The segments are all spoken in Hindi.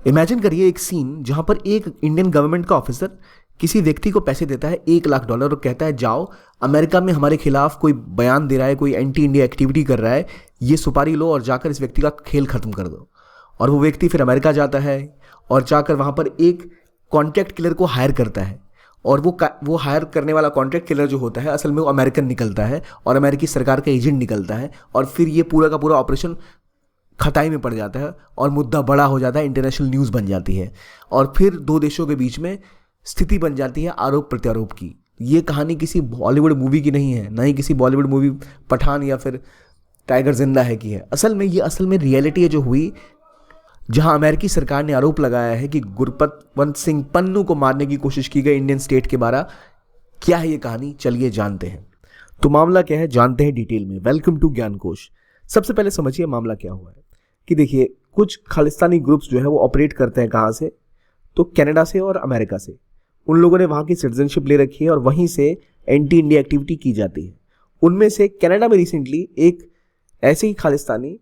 इमेजिन करिए एक सीन जहां पर एक इंडियन गवर्नमेंट का ऑफिसर किसी व्यक्ति को पैसे देता है $1 लाख और कहता है जाओ अमेरिका में हमारे खिलाफ कोई बयान दे रहा है, कोई एंटी इंडिया एक्टिविटी कर रहा है, ये सुपारी लो और जाकर इस व्यक्ति का खेल खत्म कर दो। और वो व्यक्ति फिर अमेरिका जाता है और जाकर वहां पर एक कॉन्ट्रैक्ट किलर को हायर करता है। और वो हायर करने वाला कॉन्ट्रैक्ट किलर जो होता है असल में वो अमेरिकन निकलता है और अमेरिकी सरकार का एजेंट निकलता है। और फिर ये पूरा का पूरा ऑपरेशन खताई में पड़ जाता है और मुद्दा बड़ा हो जाता है, इंटरनेशनल न्यूज़ बन जाती है और फिर दो देशों के बीच में स्थिति बन जाती है आरोप प्रत्यारोप की। ये कहानी किसी बॉलीवुड मूवी की नहीं है, ना ही किसी बॉलीवुड मूवी पठान या फिर टाइगर जिंदा है की है। असल में रियलिटी है जो हुई, जहां अमेरिकी सरकार ने आरोप लगाया है कि गुरपतवंत सिंह पन्नू को मारने की कोशिश की गई इंडियन स्टेट के बारे। क्या है ये कहानी, चलिए जानते हैं। तो मामला क्या है जानते हैं डिटेल में। वेलकम टू ज्ञान कोश। सबसे पहले समझिए मामला क्या हुआ है कि देखिए कुछ खालिस्तानी ग्रुप्स जो है वो ऑपरेट करते हैं कहाँ से, तो कनाडा से और अमेरिका से। उन लोगों ने वहाँ की सिटीजनशिप ले रखी है और वहीं से एंटी इंडिया एक्टिविटी की जाती है। उनमें से कनाडा में रिसेंटली एक ऐसे ही खालिस्तानी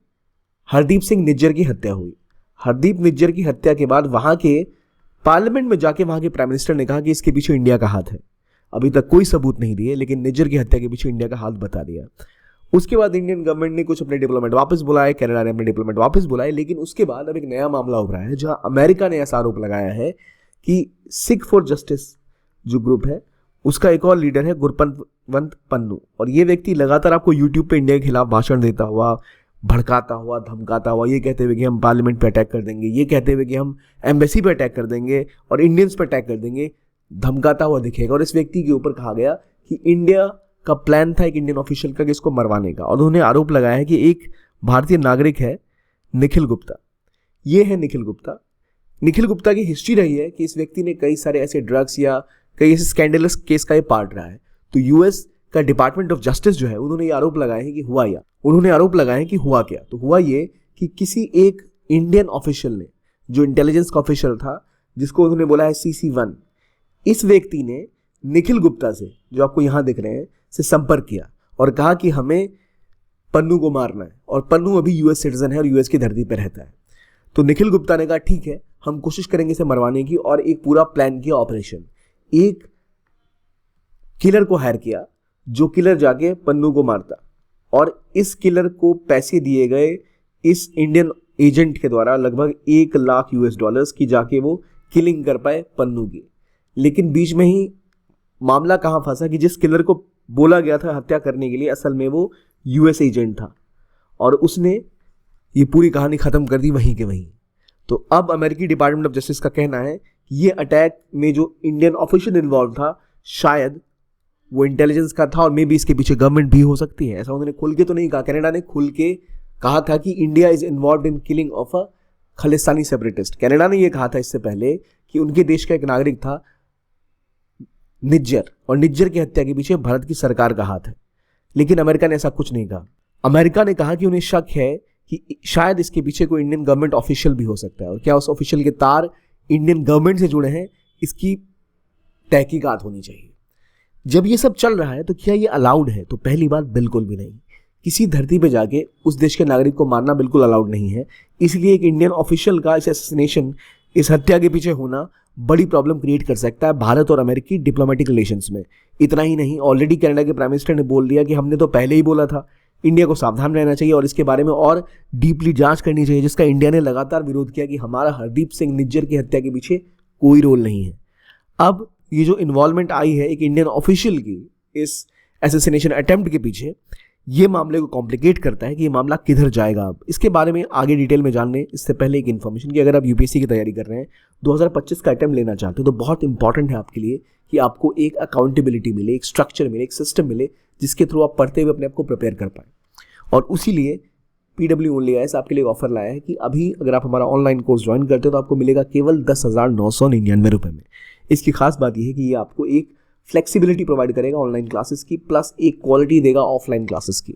हरदीप सिंह निज्जर की हत्या हुई। हरदीप निज्जर की हत्या के बाद वहाँ के पार्लियामेंट में जाके वहाँ के प्राइम मिनिस्टर ने कहा कि इसके पीछे इंडिया का हाथ है। अभी तक कोई सबूत नहीं दिए, लेकिन निज्जर की हत्या के पीछे इंडिया का हाथ बता दिया। उसके बाद इंडियन गवर्नमेंट ने कुछ अपने डिप्लोमेट वापस बुलाए, कनाडा ने अपने डिप्लोमेट वापस बुलाए, लेकिन उसके बाद अब एक नया मामला उभरा है जहां अमेरिका ने ऐसा आरोप लगाया है कि सिख फॉर जस्टिस जो ग्रुप है उसका एक और लीडर है गुरपतवंत पन्नू। और ये व्यक्ति लगातार आपको यूट्यूब पे इंडिया के खिलाफ भाषण देता हुआ, भड़काता हुआ, धमकाता हुआ, ये कहते हुए कि हम पार्लियामेंट पे अटैक कर देंगे, ये कहते हुए कि हम एम्बेसी पे अटैक कर देंगे और इंडियंस पे अटैक कर देंगे, धमकाता हुआ दिखेगा। और इस व्यक्ति के ऊपर कहा गया कि इंडिया का प्लान था एक इंडियन ऑफिशियल का कि इसको मरवाने का। और उन्होंने आरोप लगाया है कि एक भारतीय नागरिक है निखिल गुप्ता। ये है निखिल गुप्ता। निखिल गुप्ता की हिस्ट्री रही है कि इस व्यक्ति ने कई सारे ऐसे ड्रग्स या कई ऐसे स्कैंडलस केस का ये पार्ट रहा है। तो यूएस का डिपार्टमेंट ऑफ जस्टिस जो है उन्होंने ये आरोप लगाए हैं कि हुआ क्या। तो हुआ ये कि किसी एक इंडियन ऑफिशियल ने, जो इंटेलिजेंस का ऑफिशियल था जिसको उन्होंने बोला है CC1, इस व्यक्ति ने निखिल गुप्ता से, जो आपको यहां दिख रहे हैं, से संपर्क किया और कहा कि हमें पन्नू को मारना है। और पन्नू अभी यूएस सिटीजन है और यूएस की धरती पर रहता है। तो निखिल गुप्ता ने कहा ठीक है, हम कोशिश करेंगे इसे मरवाने की, और एक पूरा प्लान किया ऑपरेशन। एक किलर को हायर किया जो किलर जाके पन्नू को मारता, और इस किलर को पैसे दिए गए इस इंडियन एजेंट के द्वारा लगभग $1 लाख की जाके वो किलिंग कर पाए पन्नू की। लेकिन बीच में ही मामला कहां फंसा कि जिस किलर को बोला गया था हत्या करने के लिए असल में वो यूएस एजेंट था और उसने ये पूरी कहानी खत्म कर दी वहीं के वहीं। तो अब अमेरिकी डिपार्टमेंट ऑफ जस्टिस का कहना है कि ये अटैक में जो इंडियन ऑफिशियल इन्वॉल्व था शायद वो इंटेलिजेंस का था और मे बी इसके पीछे गवर्नमेंट भी हो सकती है। ऐसा उन्होंने खुल के तो नहीं कहा, कनाडा ने खुल के कहा था कि India is involve in killing of a Khalistani separatist. Canada ने यह कहा था इससे पहले कि उनके देश का एक नागरिक था निज्जर, और निज्जर की हत्या के पीछे भारत की सरकार का हाथ है। लेकिन अमेरिका ने ऐसा कुछ नहीं कहा। अमेरिका ने कहा कि उन्हें शक है कि शायद इसके पीछे कोई इंडियन गवर्नमेंट ऑफिशियल भी हो सकता है, और क्या उस ऑफिशियल के तार इंडियन गवर्नमेंट से जुड़े हैं, इसकी तहकीकात होनी चाहिए। जब ये सब चल रहा है तो क्या ये अलाउड है? तो पहली बात बिल्कुल भी नहीं। किसी धरती पे जाके उस देश के नागरिक को मारना बिल्कुल अलाउड नहीं है। इसलिए एक इंडियन ऑफिशियल का इस असैसिनेशन, इस हत्या के पीछे होना बड़ी प्रॉब्लम क्रिएट कर सकता है भारत और अमेरिकी डिप्लोमेटिक रिलेशंस में। इतना ही नहीं, ऑलरेडी कनाडा के प्राइम मिनिस्टर ने बोल दिया कि हमने तो पहले ही बोला था, इंडिया को सावधान रहना चाहिए और इसके बारे में और डीपली जांच करनी चाहिए, जिसका इंडिया ने लगातार विरोध किया कि हमारा हरदीप सिंह निज्जर की हत्या के पीछे कोई रोल नहीं है। अब ये जो इन्वॉल्वमेंट आई है एक इंडियन ऑफिशियल की इस असैसिनेशन अटेम्प्ट के पीछे, ये मामले को कॉम्प्लिकेट करता है कि ये मामला किधर जाएगा। अब इसके बारे में आगे डिटेल में जानने इससे पहले एक इन्फॉर्मेशन कि अगर आप यूपीएससी की तैयारी कर रहे हैं, 2025 का अटेम्प्ट लेना चाहते हो, तो बहुत इंपॉर्टेंट है आपके लिए कि आपको एक अकाउंटेबिलिटी मिले, एक स्ट्रक्चर मिले, एक सिस्टम मिले, जिसके थ्रू आप पढ़ते हुए अपने आप को प्रिपेयर कर पाए। और उसी लिए PWOnlyIAS आपके लिए ऑफर लाया है कि अभी अगर आप हमारा ऑनलाइन कोर्स ज्वाइन करते हो तो आपको मिलेगा केवल 10,999 रुपये में। इसकी खास बात यह है कि ये आपको एक फ्लेक्सिबिलिटी प्रोवाइड करेगा ऑनलाइन क्लासेस की, प्लस एक क्वालिटी देगा ऑफलाइन क्लासेस की,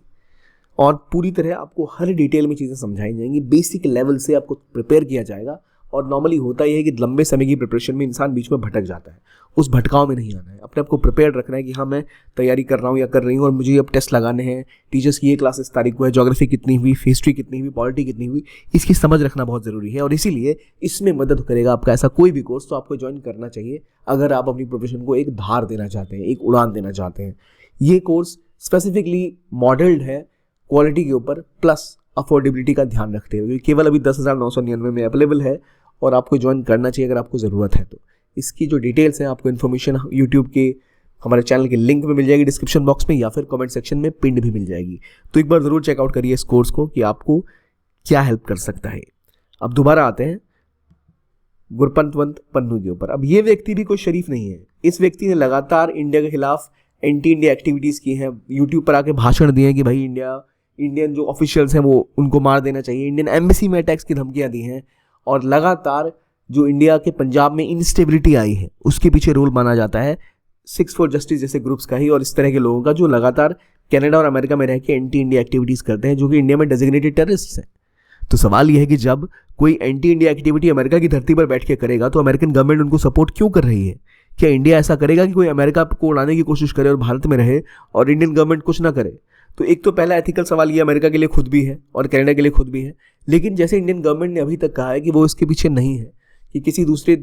और पूरी तरह आपको हर डिटेल में चीज़ें समझाई जाएंगी। बेसिक लेवल से आपको प्रिपेयर किया जाएगा और नॉर्मली होता ही है कि लंबे समय की प्रिपरेशन में इंसान बीच में भटक जाता है। उस भटकाव में नहीं आना है, अपने आप को प्रिपेयर रखना है कि हाँ मैं तैयारी कर रहा हूँ या कर रही हूँ और मुझे अब टेस्ट लगाने हैं, टीचर्स की ये क्लासेस तारीख को है, ज्योग्राफी कितनी हुई, हिस्ट्री कितनी हुई, पॉलिटी कितनी हुई, इसकी समझ रखना बहुत ज़रूरी है। और इसीलिए इसमें मदद करेगा आपका ऐसा कोई भी कोर्स, तो आपको ज्वाइन करना चाहिए अगर आप अपनी प्रोफेशन को एक धार देना चाहते हैं, एक उड़ान देना चाहते हैं। ये कोर्स स्पेसिफिकली मॉडल्ड है क्वालिटी के ऊपर प्लस अफोर्डेबिलिटी का ध्यान रखते हुए, केवल अभी 10,999 में अवेलेबल है और आपको ज्वाइन करना चाहिए अगर आपको ज़रूरत है तो। इसकी जो डिटेल्स हैं आपको इन्फॉर्मेशन यूट्यूब के हमारे चैनल के लिंक में मिल जाएगी डिस्क्रिप्शन बॉक्स में, या फिर कमेंट सेक्शन में पिंड भी मिल जाएगी। तो एक बार ज़रूर चेकआउट करिए इस कोर्स को कि आपको क्या हेल्प कर सकता है। अब दोबारा आते हैं गुरपतवंत पन्नू के ऊपर। अब ये व्यक्ति भी कोई शरीफ नहीं है। इस व्यक्ति ने लगातार इंडिया के खिलाफ एंटी इंडिया एक्टिविटीज़ की हैं, यूट्यूब पर आके भाषण दिए हैं कि भाई इंडियन जो ऑफिशियल्स हैं वो उनको मार देना चाहिए, इंडियन एम्बेसी में अटैक्स की धमकियाँ दी हैं, और लगातार जो इंडिया के पंजाब में इंस्टेबिलिटी आई है उसके पीछे रोल माना जाता है 6 फॉर जस्टिस जैसे ग्रुप्स का ही और इस तरह के लोगों का, जो लगातार कनाडा और अमेरिका में रह के एंटी इंडिया एक्टिविटीज़ करते हैं, जो कि इंडिया में डेजिग्नेटेड टेररिस्ट्स हैं। तो सवाल यह है कि जब कोई एंटी इंडिया एक्टिविटी अमेरिका की धरती पर बैठ के करेगा तो अमेरिकन गवर्नमेंट उनको सपोर्ट क्यों कर रही है? क्या इंडिया ऐसा करेगा कि कोई अमेरिका को उड़ाने की कोशिश करे और भारत में रहे और इंडियन गवर्नमेंट कुछ ना करे? तो एक तो पहला एथिकल सवाल ये अमेरिका के लिए खुद भी है और कनाडा के लिए खुद भी है, लेकिन जैसे इंडियन गवर्नमेंट ने अभी तक कहा है कि वो इसके पीछे नहीं है कि किसी दूसरे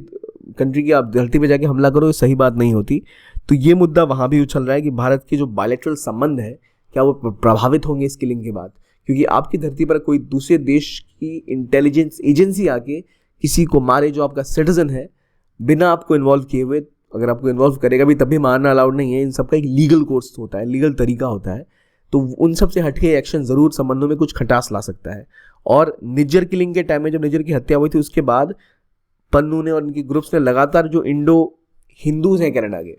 कंट्री की आप धरती पे जाके हमला करो, ये सही बात नहीं होती। तो ये मुद्दा वहाँ भी उछल रहा है कि भारत के जो बायलैटरल संबंध है क्या वो प्रभावित होंगे इस किलिंग के बाद, क्योंकि आपकी धरती पर कोई दूसरे देश की इंटेलिजेंस एजेंसी आके किसी को मारे जो आपका सिटीजन है बिना आपको इन्वॉल्व किए हुए, अगर आपको इन्वॉल्व करेगा भी तब भी मारना अलाउड नहीं है। इन सबका एक लीगल कोर्स होता है, लीगल तरीका होता है, तो उन सब से हटके एक्शन ज़रूर संबंधों में कुछ खटास ला सकता है। और निज्जर किलिंग के टाइम में जब निज्जर की हत्या हुई थी उसके बाद पन्नू ने और उनकी ग्रुप्स ने लगातार जो इंडो हिंदूज़ हैं कनाडा के,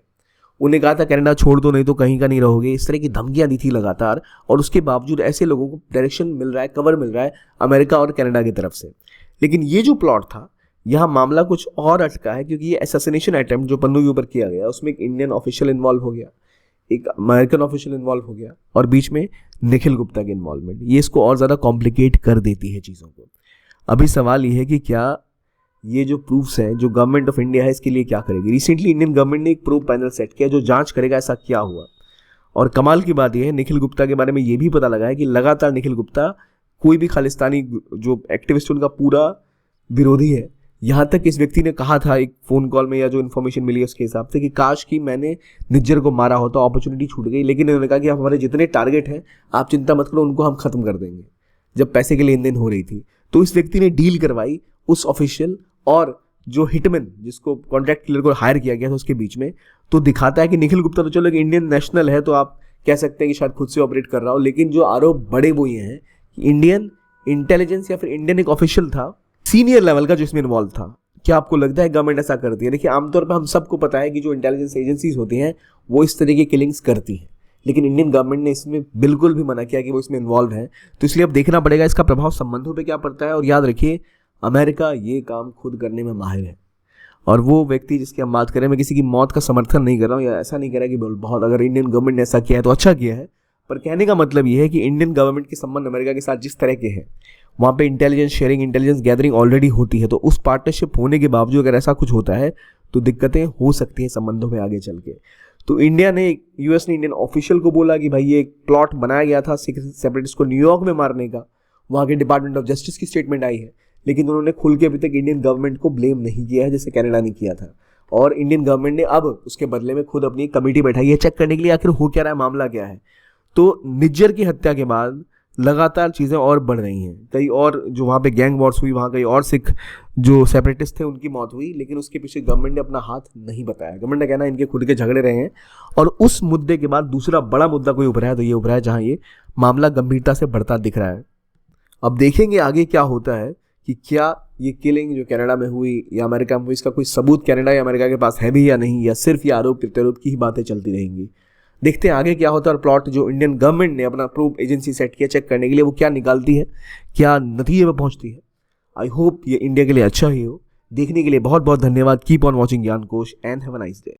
उन्हें कहा था कनाडा छोड़ दो नहीं तो कहीं का नहीं रहोगे, इस तरह की धमकियां दी थी लगातार। और उसके बावजूद ऐसे लोगों को डायरेक्शन मिल रहा है, कवर मिल रहा है अमेरिका और कनाडा की तरफ से। लेकिन ये जो प्लॉट था, यहाँ मामला कुछ और अटका है, क्योंकि ये असैसिनेशन अटेम्प्ट जो पन्नू के ऊपर किया गया उसमें एक इंडियन ऑफिशियल इन्वॉल्व हो गया, एक अमेरिकन ऑफिशियल इन्वॉल्व हो गया और बीच में निखिल गुप्ता की इन्वॉल्वमेंट, ये इसको और ज़्यादा कॉम्प्लिकेट कर देती है चीज़ों को। अभी सवाल ये है कि क्या ये जो प्रूफ्स हैं जो गवर्नमेंट ऑफ इंडिया है इसके लिए क्या करेगी। रिसेंटली इंडियन गवर्नमेंट ने एक प्रूफ पैनल सेट किया जो जांच करेगा ऐसा क्या हुआ। और कमाल की बात यह है निखिल गुप्ता के बारे में ये भी पता लगा है कि लगातार निखिल गुप्ता कोई भी खालिस्तानी जो एक्टिविस्ट उनका पूरा विरोधी है। यहाँ तक इस व्यक्ति ने कहा था एक फ़ोन कॉल में, या जो इन्फॉर्मेशन मिली है उसके हिसाब से, कि काश कि मैंने निज्जर को मारा होता, अपॉर्चुनिटी छूट गई। लेकिन उन्होंने कहा कि हमारे जितने टारगेट हैं आप चिंता मत करो, उनको हम ख़त्म कर देंगे, जब पैसे के लेन देन हो रही थी। तो इस व्यक्ति ने डील करवाई उस ऑफिशियल और जो हिटमैन जिसको कॉन्ट्रैक्ट किलर को हायर किया गया था उसके बीच में। तो दिखाता है कि निखिल गुप्ता तो चलो एक इंडियन नेशनल है, तो आप कह सकते हैं कि शायद खुद से ऑपरेट कर रहा हो, लेकिन जो आरोप बड़े वो ये हैं कि इंडियन इंटेलिजेंस या फिर इंडियन एक ऑफिशियल था सीनियर लेवल का जो इसमें इन्वॉल्व था। क्या आपको लगता है गवर्नमेंट ऐसा करती है? देखिए आमतौर पर हम सबको पता है कि जो इंटेलिजेंस एजेंसीज होती हैं वो इस तरह की किलिंग्स करती हैं, लेकिन इंडियन गवर्नमेंट ने इसमें बिल्कुल भी मना किया कि वो इसमें इन्वॉल्व है। तो इसलिए अब देखना पड़ेगा इसका प्रभाव संबंधों पे क्या पड़ता है। और याद रखिए अमेरिका ये काम खुद करने में माहिर है। और वो व्यक्ति जिसकी हम बात करें, मैं किसी की मौत का समर्थन नहीं कर रहा हूँ या ऐसा नहीं कह रहा कि बहुत अगर इंडियन गवर्नमेंट ने ऐसा किया है तो अच्छा किया है, पर कहने का मतलब ये है कि इंडियन गवर्नमेंट के संबंध अमेरिका के साथ जिस तरह के हैं वहाँ पे intelligence sharing, intelligence gathering already होती है। तो उस पार्टनरशिप होने के बावजूद अगर ऐसा कुछ होता है तो दिक्कतें हो सकती हैं संबंधों में आगे चल के। तो इंडिया ने, यूएस ने इंडियन ऑफिशियल को बोला कि भाई ये एक प्लॉट बनाया गया था सेपरेटिस्ट को न्यूयॉर्क में मारने का, वहाँ के डिपार्टमेंट ऑफ जस्टिस की स्टेटमेंट आई है, लेकिन उन्होंने खुल के अभी तक इंडियन गवर्नमेंट को ब्लेम नहीं किया है जैसे कनाडा ने किया था। और इंडियन गवर्नमेंट ने अब उसके बदले में खुद अपनी कमेटी बैठाई है चेक करने के लिए आखिर हो क्या रहा है, मामला क्या है। तो निज्जर की हत्या के बाद लगातार चीज़ें और बढ़ रही हैं। कई और जो वहाँ पे गैंग वॉर्स हुई, वहाँ कई और सिख जो सेपरेटिस्ट थे उनकी मौत हुई, लेकिन उसके पीछे गवर्नमेंट ने अपना हाथ नहीं बताया। गवर्नमेंट ने कहना इनके खुद के झगड़े रहे हैं। और उस मुद्दे के बाद दूसरा बड़ा मुद्दा कोई उभरा है तो ये उभरा है जहाँ ये मामला गंभीरता से बढ़ता दिख रहा है। अब देखेंगे आगे क्या होता है कि क्या ये किलिंग जो कनाडा में हुई या अमेरिका में हुई, इसका कोई सबूत कनाडा या अमेरिका के पास है भी या नहीं, या सिर्फ ये आरोप प्रत्यारोप की ही बातें चलती रहेंगी। देखते हैं आगे क्या होता है। और प्लॉट जो इंडियन गवर्नमेंट ने अपना प्रूफ एजेंसी सेट किया चेक करने के लिए, वो क्या निकालती है, क्या नतीजे पर पहुंचती है। आई होप ये इंडिया के लिए अच्छा ही हो। देखने के लिए बहुत बहुत धन्यवाद। कीप ऑन वॉचिंग ज्ञान कोश and have a nice day.